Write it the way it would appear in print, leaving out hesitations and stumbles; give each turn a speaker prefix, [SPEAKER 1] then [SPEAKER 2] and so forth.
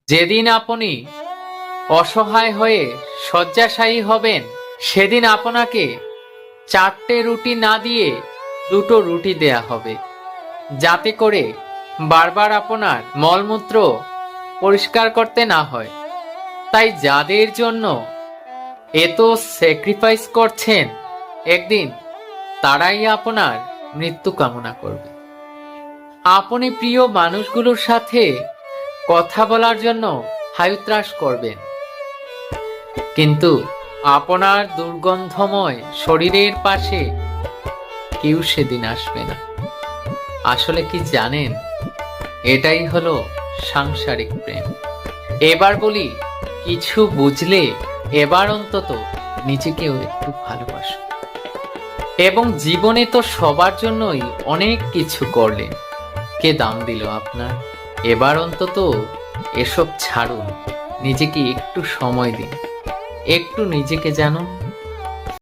[SPEAKER 1] যেদিন আপনি অসহায় হয়ে শয্যাশায়ী হবেন, সেদিন আপনাকে 4টে রুটি না দিয়ে 2টো রুটি দেয়া হবে, যাতে করে বারবার আপনার মলমূত্র পরিষ্কার করতে না হয়। তাই যাদের জন্য এত স্যাক্রিফাইস করছেন, একদিন তারাই আপনার মৃত্যু কামনা করবে। আপনি প্রিয় মানুষগুলোর সাথে কথা বলার জন্য হায়ুত্রাস করবেন, কিন্তু আপনার দুর্গন্ধময় শরীরের পাশে কেউ সেদিন আসবে না। আসলে কি জানেন, এটাই হলো সাংসারিক প্রেম। এবার বলি, কিছু বুঝলে এবার অন্তত নিজেকেও একটু ভালোবাসুন। এবং জীবনে তো সবার জন্যই অনেক কিছু করলেন, কে দাম দিল আপনার? এবার অন্তত এসব ছাড়ুন, নিজেকে একটু সময় দিন, একটু নিজেকে জানুন।